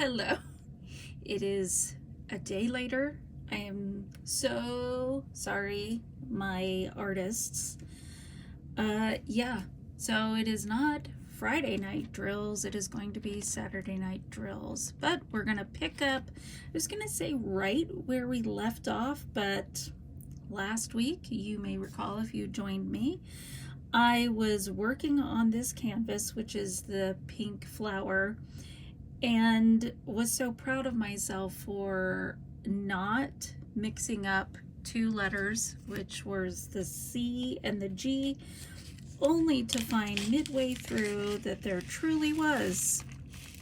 Hello. It is a day later. I am so sorry, my artists. So it is not Friday night drills. It is going to be Saturday night drills. But we're going to pick up, I was going to say right where we left off, but last week, you may recall if you joined me, I was working on this canvas, which is the pink flower, and was so proud of myself for not mixing up two letters, which was the C and the G, only to find midway through that there truly was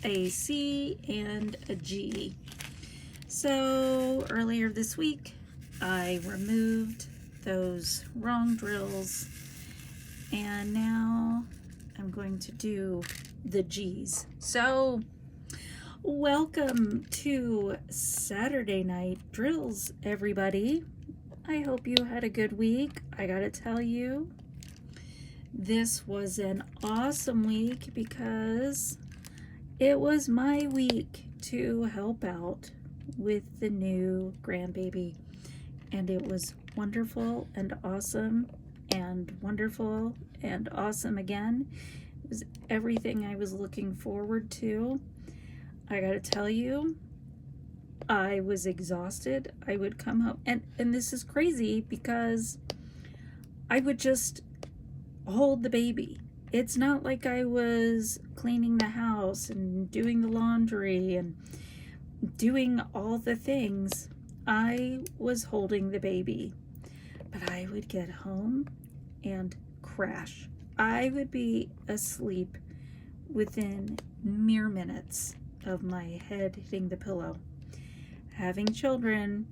a C and a G. So earlier this week, I removed those wrong drills, and now I'm going to do the G's. So welcome to Saturday night drills, everybody. I hope you had a good week. I gotta tell you, this was an awesome week because it was my week to help out with the new grandbaby, and it was wonderful and awesome and wonderful and awesome again. It was everything I was looking forward to. I gotta tell you, I was exhausted. I would come home, and this is crazy because I would just hold the baby. It's not like I was cleaning the house and doing the laundry and doing all the things. I was holding the baby, but I would get home and crash. I would be asleep within mere minutes of my head hitting the pillow. Having children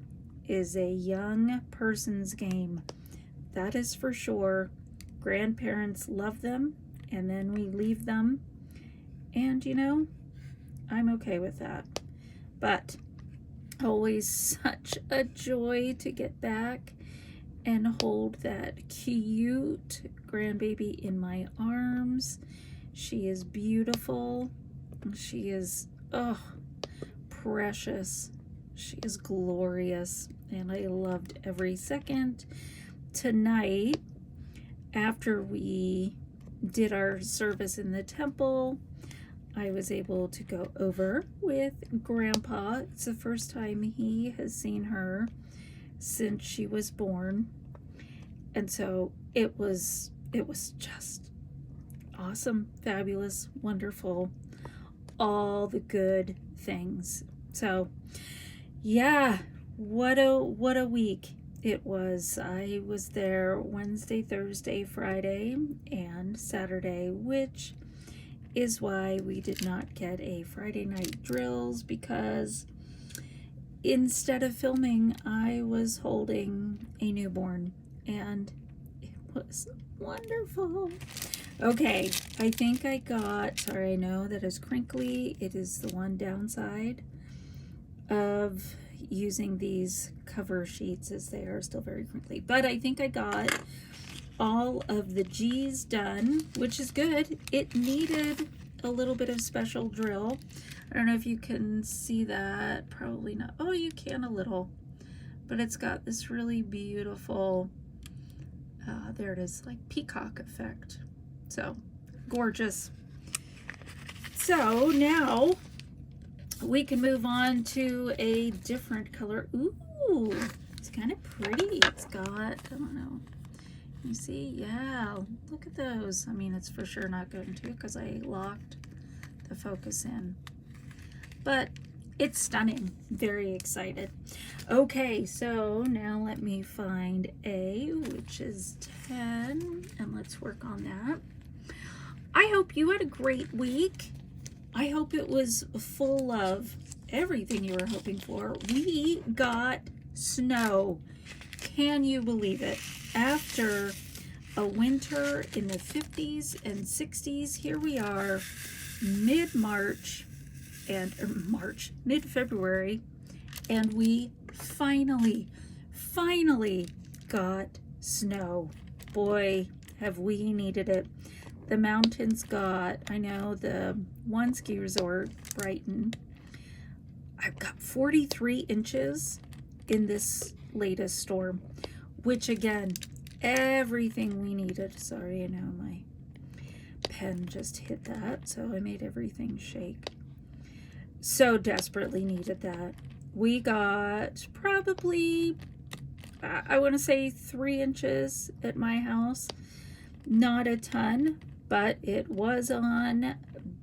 is a young person's game. That is for sure. Grandparents love them, and then we leave them. And you know, I'm okay with that. But always such a joy to get back and hold that cute grandbaby in my arms. She is beautiful. She is, oh, precious. She is glorious, and I loved every second. Tonight, after we did our service in the temple, I was able to go over with Grandpa. It's the first time he has seen her since she was born, and so it was just awesome, fabulous, wonderful, all the good things. So yeah, what a week it was. I was there Wednesday, Thursday, Friday, and Saturday, which is why we did not get a Friday night drills, because instead of filming, I was holding a newborn, and it was wonderful. Okay, I think I got, sorry, I know that is crinkly. It is the one downside of using these cover sheets, as they are still very crinkly. But I think I got all of the G's done, which is good. It needed a little bit of special drill. I don't know if you can see that. Probably not. Oh, you can a little. But it's got this really beautiful, there it is, like peacock effect. So gorgeous. So now we can move on to a different color. Ooh, it's kind of pretty. It's got, I don't know, you see? Yeah, look at those. I mean, it's for sure not going to, because I locked the focus in. But it's stunning. Very excited. Okay, so now let me find A, which is 10, and let's work on that. I hope you had a great week. I hope it was full of everything you were hoping for. We got snow. Can you believe it? After a winter in the 50s and 60s, here we are, mid-March and mid-February, and we finally got snow. Boy, have we needed it. The mountains got, I know the one ski resort, Brighton, I've got 43 inches in this latest storm, which again, everything we needed. Sorry, I know my pen just hit that, so I made everything shake. So desperately needed that. We got probably, I want to say 3 inches at my house. Not a ton, but it was on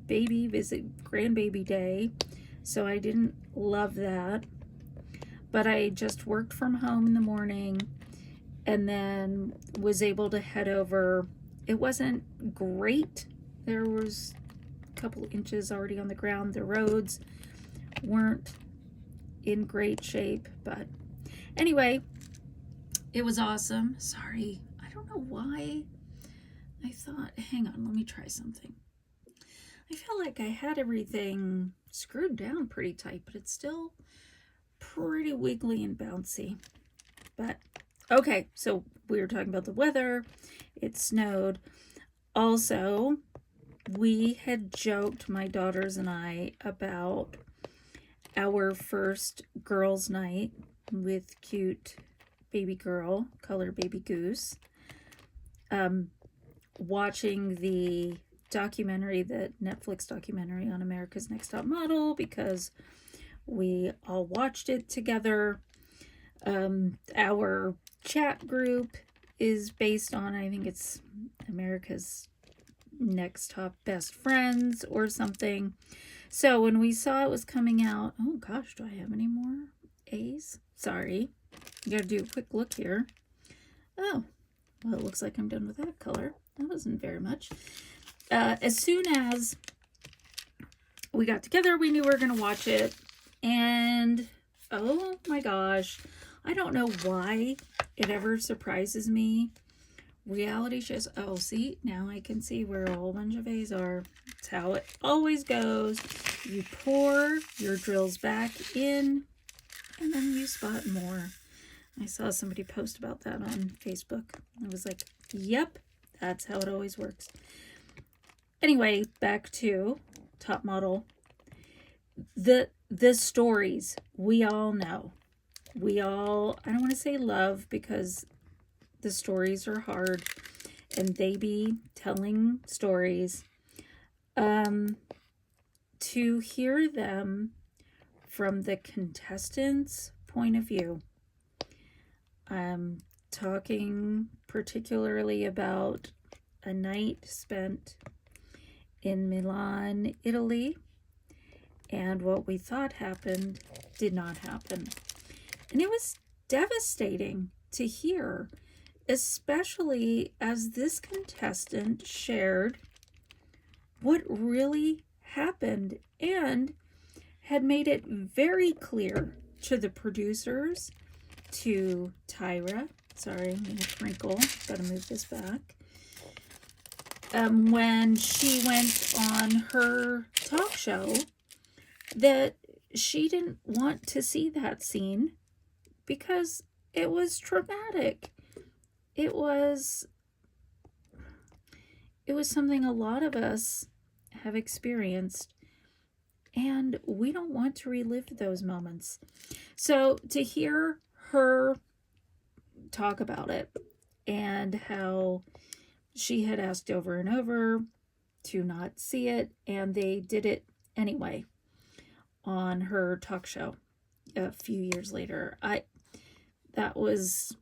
grandbaby day, so I didn't love that. But I just worked from home in the morning and then was able to head over. It wasn't great. There was a couple inches already on the ground. The roads weren't in great shape, but anyway, it was awesome. Sorry, I don't know why I thought, hang on, let me try something. I feel like I had everything screwed down pretty tight, but it's still pretty wiggly and bouncy. But okay, so we were talking about the weather. It snowed. Also, we had joked, my daughters and I, about our first girls' night with cute baby girl, color baby goose. Watching the documentary, the Netflix documentary on America's Next Top Model, because we all watched it together. Our chat group is based on, I think it's America's Next Top Best Friends or something. So when we saw it was coming out, oh gosh, do I have any more A's? Sorry, I gotta do a quick look here. Oh, well, it looks like I'm done with that color. That wasn't very much. As soon as we got together, we knew we were going to watch it. And, oh my gosh, I don't know why it ever surprises me. Reality shows, oh, see, now I can see where a whole bunch of A's are. That's how it always goes. You pour your drills back in, and then you spot more. I saw somebody post about that on Facebook. I was like, yep, that's how it always works. Anyway, back to Top Model. The stories we all know. We all, I don't want to say love, because the stories are hard and they be telling stories. To hear them from the contestants' point of view. I'm talking particularly about a night spent in Milan, Italy, and what we thought happened did not happen. And it was devastating to hear, especially as this contestant shared what really happened and had made it very clear to the producers, to Tyra. Sorry, I'm going to crinkle. Got to move this back. When she went on her talk show, that she didn't want to see that scene because it was traumatic. It was something a lot of us have experienced, and we don't want to relive those moments. So to hear her talk about it and how she had asked over and over to not see it, and they did it anyway on her talk show a few years later. That was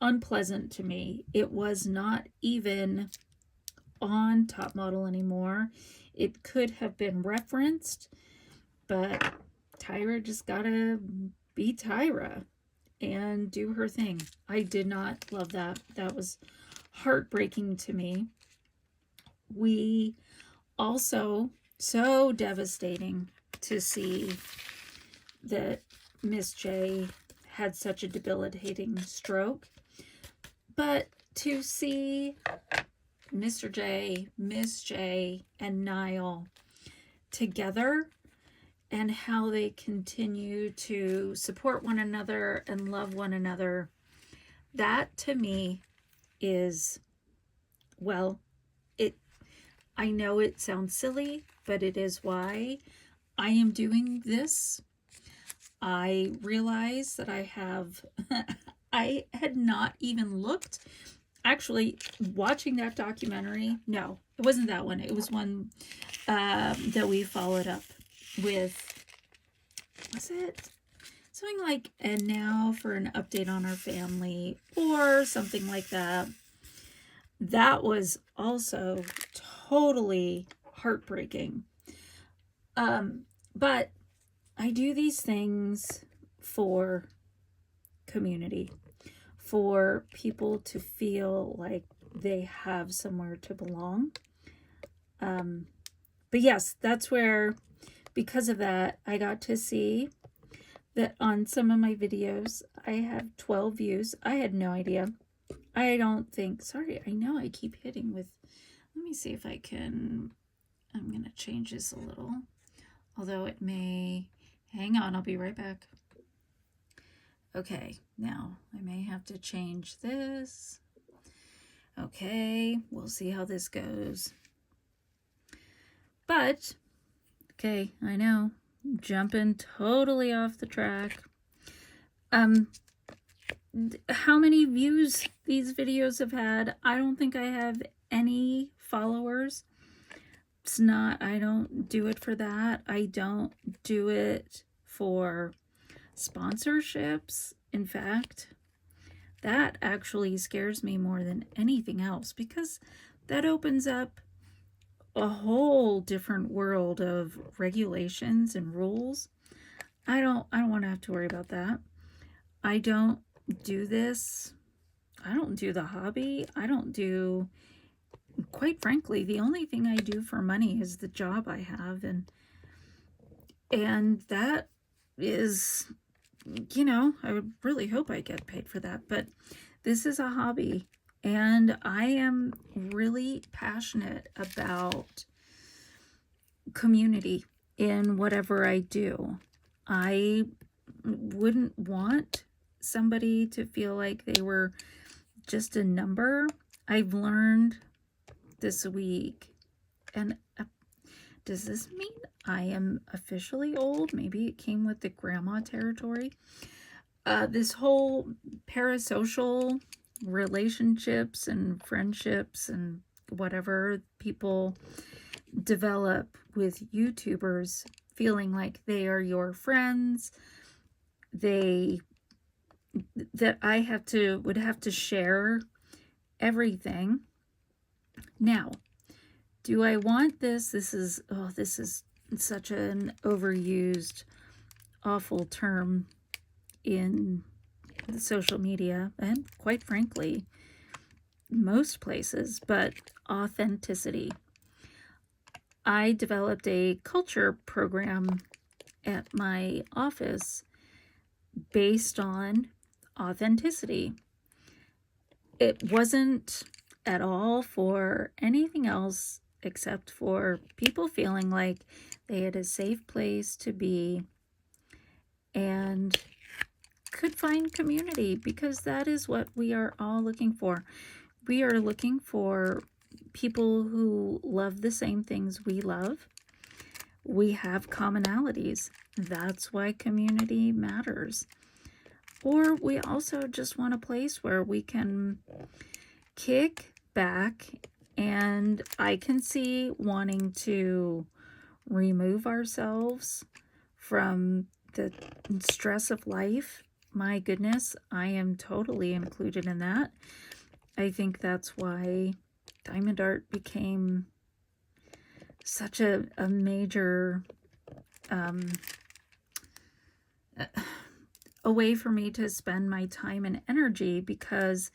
unpleasant to me. It was not even on Top Model anymore. It could have been referenced, but Tyra just gotta be Tyra and do her thing. I did not love that. That was heartbreaking to me. We also, so devastating to see that Miss J had such a debilitating stroke, but to see Mr. J, Miss J, and Niall together and how they continue to support one another and love one another, that to me is, well, I know it sounds silly, but it is why I am doing this I realized that I have, I had not even looked. Actually, watching that documentary, no, it wasn't that one. It was one that we followed up with, was it something like, and now for an update on our family or something like that. That was also totally heartbreaking. But I do these things for community, for people to feel like they have somewhere to belong. But yes, that's where, because of that, I got to see that on some of my videos, I have 12 views. I had no idea. I don't think, sorry, I know I keep hitting with, let me see if I can, I'm going to change this a little. Although it may, hang on, I'll be right back. Okay, now I may have to change this. Okay, we'll see how this goes. But, okay, I know, jumping totally off the track. How many views these videos have had? I don't think I have any followers. It's not, I don't do it for that. I don't do it for sponsorships. In fact, that actually scares me more than anything else, because that opens up a whole different world of regulations and rules. I don't want to have to worry about that. I don't do this. I don't do the hobby. I don't do, quite frankly, the only thing I do for money is the job I have, and that is, you know, I would really hope I get paid for that, but this is a hobby, and I am really passionate about community in whatever I do. I wouldn't want somebody to feel like they were just a number. I've learned this week, and does this mean I am officially old? Maybe it came with the grandma territory. This whole parasocial relationships and friendships and whatever people develop with YouTubers, feeling like they are your friends, that I would have to share everything. Now, do I want this? This is such an overused, awful term in the social media, and quite frankly, most places, but authenticity. I developed a culture program at my office based on authenticity. It wasn't at all for anything else except for people feeling like they had a safe place to be and could find community, because that is what we are all looking for. We are looking for people who love the same things we love. We have commonalities. That's why community matters. Or we also just want a place where we can kick back, and I can see wanting to remove ourselves from the stress of life. My goodness, I am totally included in that. I think that's why diamond art became such a major a way for me to spend my time and energy, because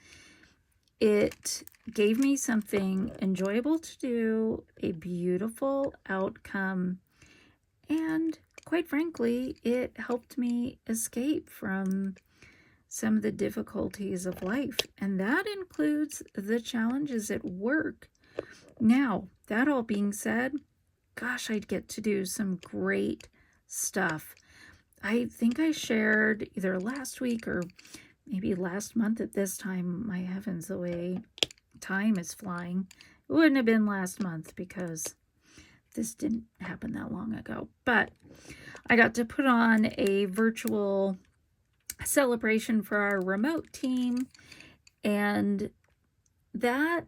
it gave me something enjoyable to do, a beautiful outcome, and quite frankly, it helped me escape from some of the difficulties of life, and that includes the challenges at work. Now, that all being said, gosh, I'd get to do some great stuff. I think I shared either last week or maybe last month at this time. My heavens, the way time is flying. It wouldn't have been last month because this didn't happen that long ago. But I got to put on a virtual celebration for our remote team, and that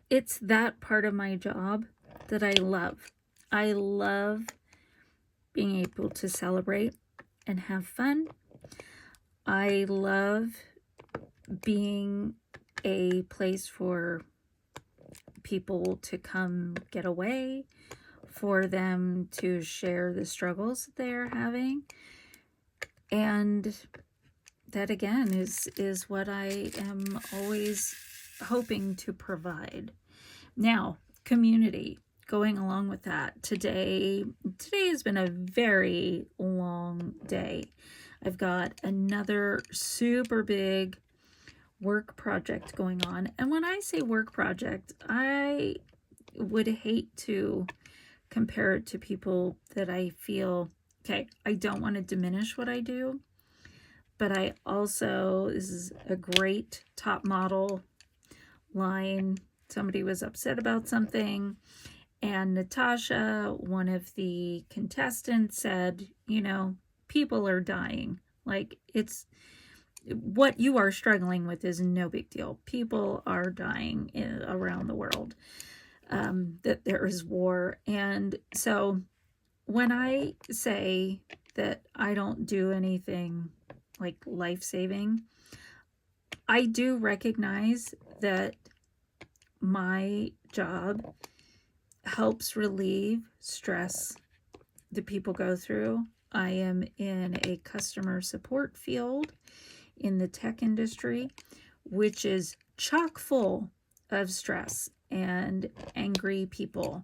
it's that part of my job that I love. I love being able to celebrate and have fun. I love being a place for people to come get away, for them to share the struggles that they're having. And that again is what I am always hoping to provide. Now, community, going along with that. Today has been a very long day. I've got another super big work project going on. And when I say work project, I would hate to compare it to people that I feel, okay, I don't want to diminish what I do, but I also, this is a great top model line. Somebody was upset about something, and Natasha, one of the contestants, said, you know, people are dying. Like, it's what you are struggling with is no big deal. People are dying around the world, that there is war. And so when I say that I don't do anything like life-saving, I do recognize that my job helps relieve stress that people go through. I am in a customer support field in the tech industry, which is chock full of stress and angry people.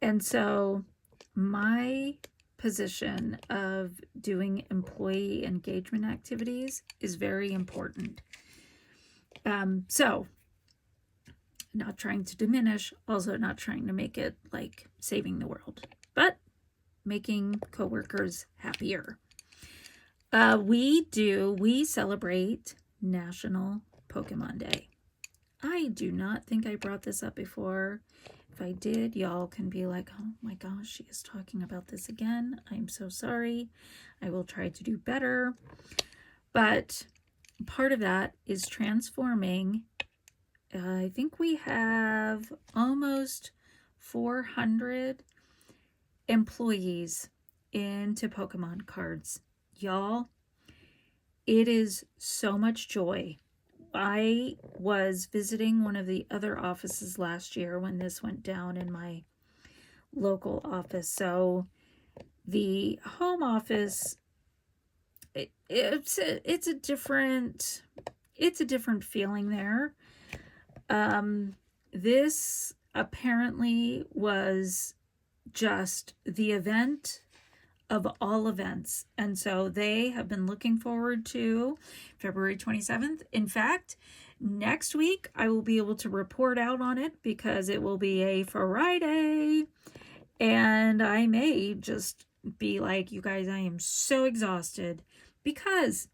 And so my position of doing employee engagement activities is very important. So not trying to diminish, also not trying to make it like saving the world, but making coworkers happier. We celebrate National Pokemon Day. I do not think I brought this up before. If I did, y'all can be like, oh my gosh, she is talking about this again. I'm so sorry. I will try to do better. But part of that is transforming. I think we have almost 400 employees into Pokemon cards. Y'all, it is so much joy. I was visiting one of the other offices last year when this went down in my local office. So the home office, it's a different feeling there. This apparently was just the event of all events. And so they have been looking forward to February 27th. In fact, next week I will be able to report out on it because it will be a Friday. And I may just be like, you guys, I am so exhausted because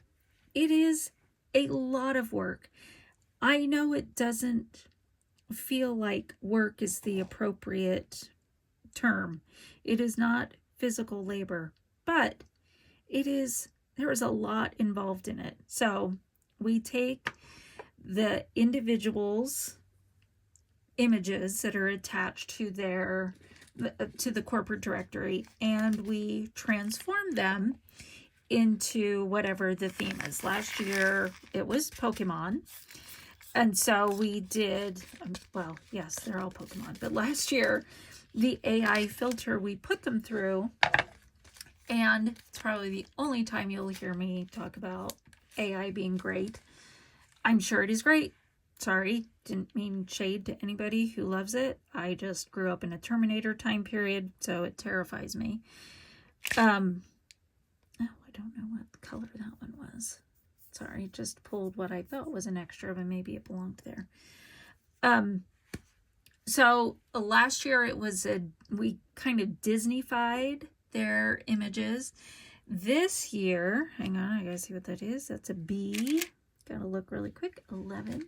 it is a lot of work. I know it doesn't feel like work is the appropriate term. It is not physical labor, but there is a lot involved in it. So we take the individuals' images that are attached to the corporate directory, and we transform them into whatever the theme is. Last year it was Pokemon. And so we did, well, yes, they're all Pokemon, but last year the AI filter we put them through, and it's probably the only time you'll hear me talk about AI being great. I'm sure it is great. Sorry, didn't mean shade to anybody who loves it. I just grew up in a Terminator time period, so it terrifies me. Oh, I don't know what color that one was. Sorry, just pulled what I thought was an extra, but maybe it belonged there. So last year we kind of Disney-fied their images. This year, hang on, I gotta see what that is. That's a B. Gotta look really quick. 11.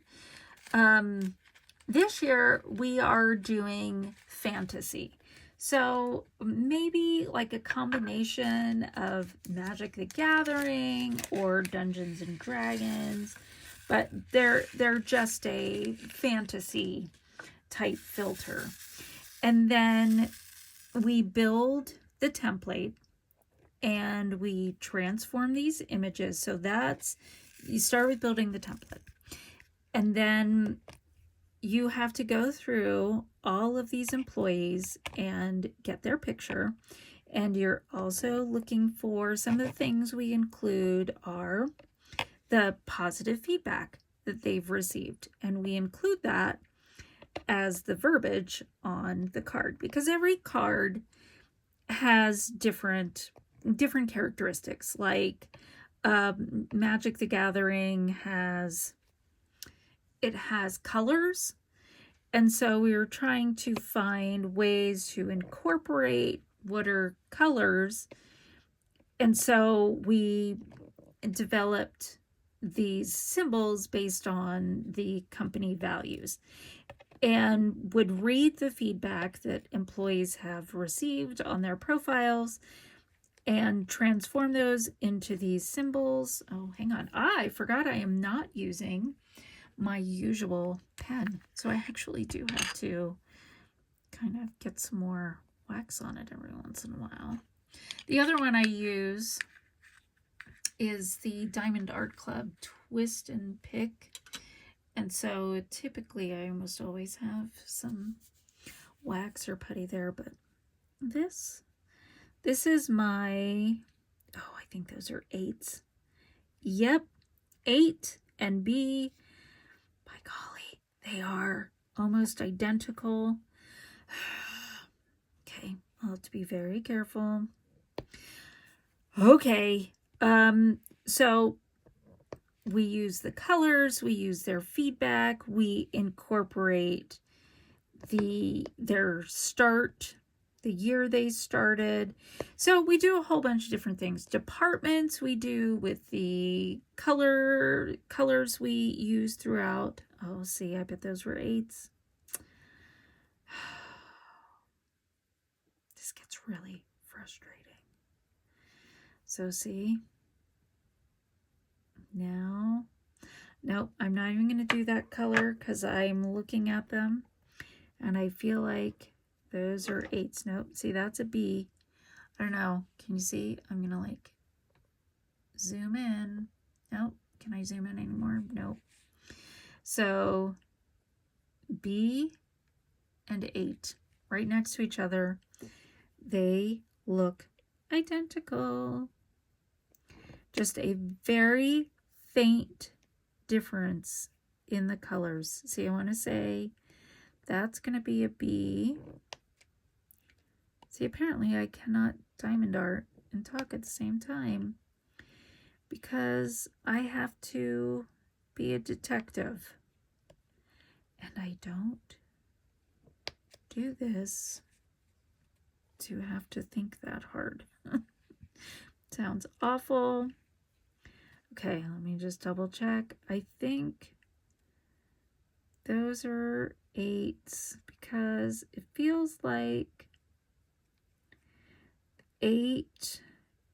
This year we are doing fantasy. So maybe like a combination of Magic the Gathering or Dungeons and Dragons, but they're just a fantasy type filter. And then we build the template and we transform these images. So that's, you start with building the template. And then you have to go through all of these employees and get their picture. And you're also looking for, some of the things we include are the positive feedback that they've received. And we include that as the verbiage on the card, because every card has different characteristics. Like Magic the Gathering has colors, and so we were trying to find ways to incorporate what are colors, and so we developed these symbols based on the company values, and would read the feedback that employees have received on their profiles and transform those into these symbols. Oh, hang on. I forgot I am not using my usual pen. So I actually do have to kind of get some more wax on it every once in a while. The other one I use is the Diamond Art Club Twist and Pick. And so typically I almost always have some wax or putty there, but this is my, oh, I think those are 8s. Yep, 8 and B. By golly, they are almost identical. Okay, I'll have to be very careful. Okay, so we use the colors, we use their feedback, we incorporate their start, the year they started. So we do a whole bunch of different things. Departments we do with the colors we use throughout. Oh, see, I bet those were 8s. This gets really frustrating. So see, now, nope, I'm not even going to do that color because I'm looking at them and I feel like those are 8s. Nope, see, that's a B. I don't know. Can you see? I'm going to like zoom in. Nope. Can I zoom in anymore? Nope. So B and 8 right next to each other. They look identical. Just a very faint difference in the colors. See, I want to say that's going to be a B. See, apparently I cannot diamond art and talk at the same time because I have to be a detective. And I don't do this to have to think that hard. Sounds awful. Okay, let me just double check. I think those are 8s because it feels like 8,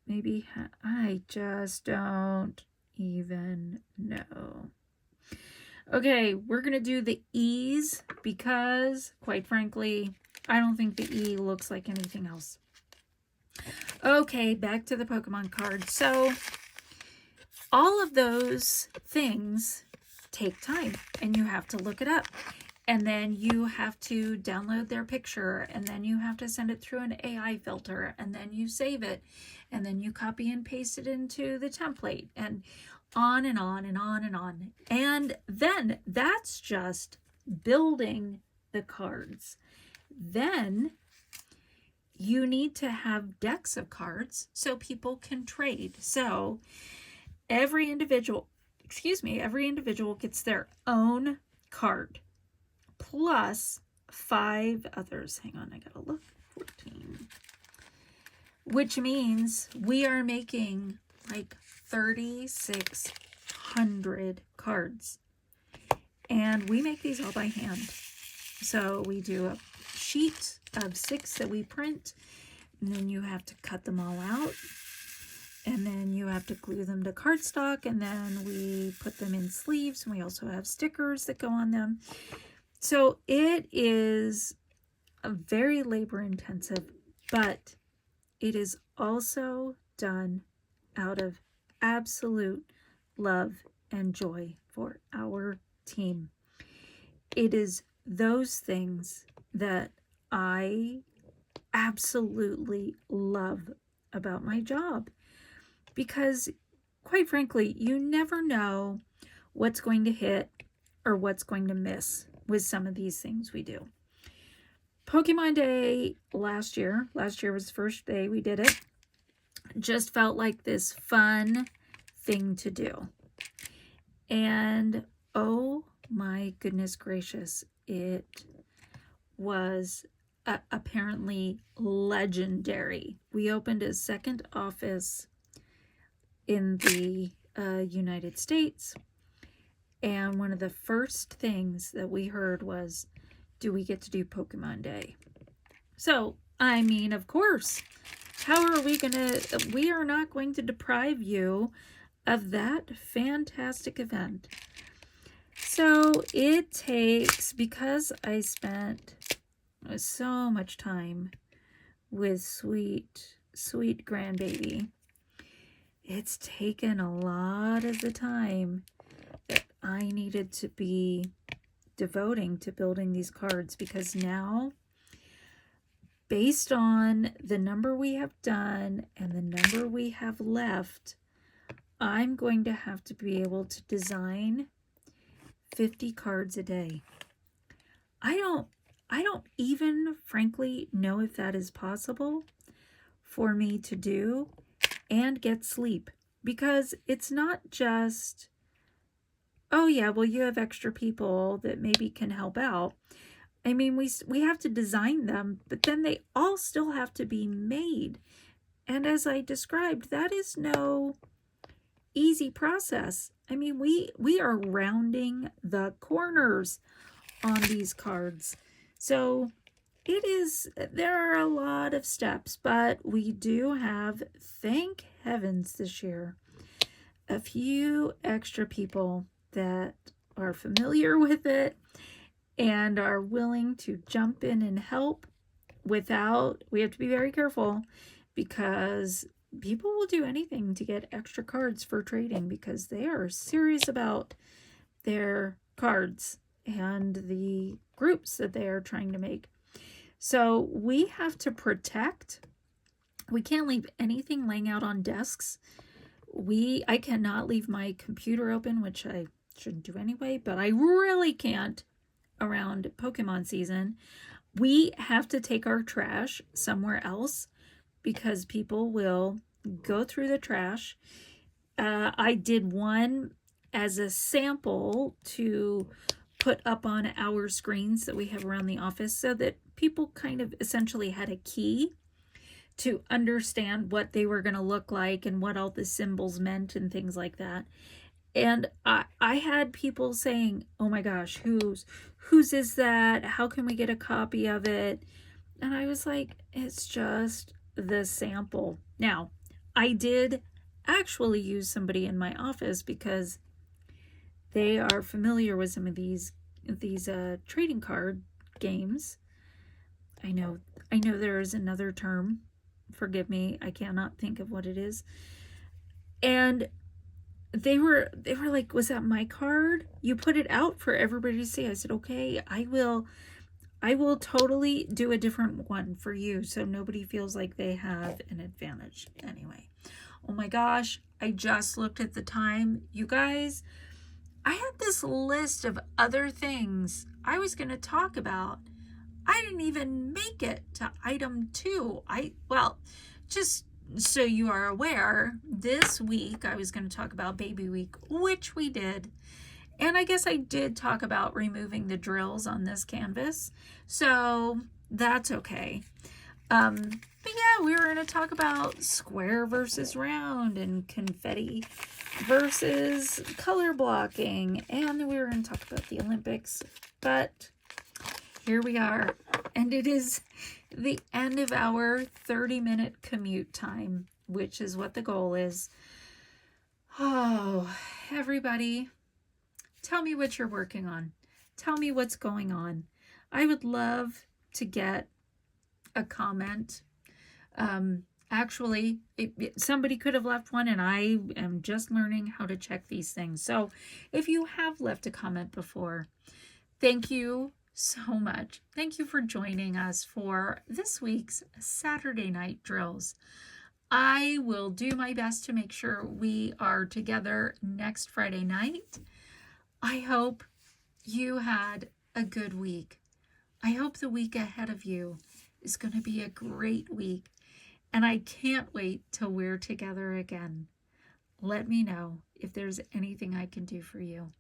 maybe, I just don't even know. Okay, we're going to do the E's because, quite frankly, I don't think the E looks like anything else. Okay, back to the Pokemon card. So, all of those things take time, and you have to look it up. And then you have to download their picture, and then you have to send it through an AI filter, and then you save it, and then you copy and paste it into the template, and on and on and on and on. And then that's just building the cards. Then you need to have decks of cards so people can trade. So every individual gets their own card plus 5 others. Hang on, I gotta look. 14. Which means we are making like 3,600 cards. And we make these all by hand. So we do sheet of 6 that we print, and then you have to cut them all out, and then you have to glue them to cardstock, and then we put them in sleeves, and we also have stickers that go on them. So it is a very labor intensive, but it is also done out of absolute love and joy for our team. It is those things that I absolutely love about my job, because quite frankly, you never know what's going to hit or what's going to miss with some of these things we do. Pokemon Day last year was the first day we did it, just felt like this fun thing to do. And oh my goodness gracious, it was apparently legendary. We opened a second office in the United States, and one of the first things that we heard was, do we get to do Pokemon Day? So, I mean, of course. How are we we are not going to deprive you of that fantastic event. So it takes, because I spent so much time with sweet grandbaby, it's taken a lot of the time that I needed to be devoting to building these cards, because now, based on the number we have done and the number we have left, I'm going to have to be able to design 50 cards a day. I don't even frankly know if that is possible for me to do and get sleep, because it's not just, oh yeah, well, you have extra people that maybe can help out. I mean, we have to design them, but then they all still have to be made. And as I described, that is no easy process. I mean, we are rounding the corners on these cards. So there are a lot of steps, but we do have, thank heavens this year, a few extra people that are familiar with it and are willing to jump in and help without, we have to be very careful, because people will do anything to get extra cards for trading, because they are serious about their cards and the groups that they are trying to make. So we have to protect. We can't leave anything laying out on desks. I cannot leave my computer open, which I shouldn't do anyway, but I really can't around Pokemon season. We have to take our trash somewhere else, because people will go through the trash. I did one as a sample to put up on our screens that we have around the office, so that people kind of essentially had a key to understand what they were going to look like and what all the symbols meant and things like that. And I had people saying, oh my gosh, whose is that? How can we get a copy of it? And I was like, it's just the sample. Now, I did actually use somebody in my office, because they are familiar with some of these trading card games. I know there is another term. Forgive me, I cannot think of what it is. And they were like, was that my card? You put it out for everybody to see. I said, okay, I will totally do a different one for you, so nobody feels like they have an advantage. Anyway, oh my gosh, I just looked at the time. You guys, I had this list of other things I was going to talk about. I didn't even make it to item 2. Just so you are aware, this week I was going to talk about Baby Week, which we did. And I guess I did talk about removing the drills on this canvas, so that's okay. But yeah, we were going to talk about square versus round and confetti versus color blocking, and we were going to talk about the Olympics. But here we are. And it is the end of our 30-minute commute time, which is what the goal is. Oh, everybody, tell me what you're working on. Tell me what's going on. I would love to get a comment. Actually, somebody could have left one, and I am just learning how to check these things. So if you have left a comment before, thank you so much. Thank you for joining us for this week's Saturday night drills. I will do my best to make sure we are together next Friday night. I hope you had a good week. I hope the week ahead of you is going to be a great week. And I can't wait till we're together again. Let me know if there's anything I can do for you,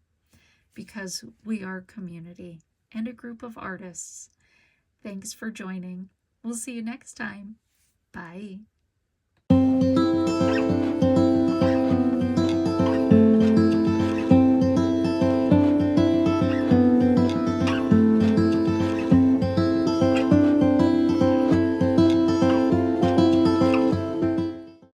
because we are community and a group of artists. Thanks for joining. We'll see you next time. Bye.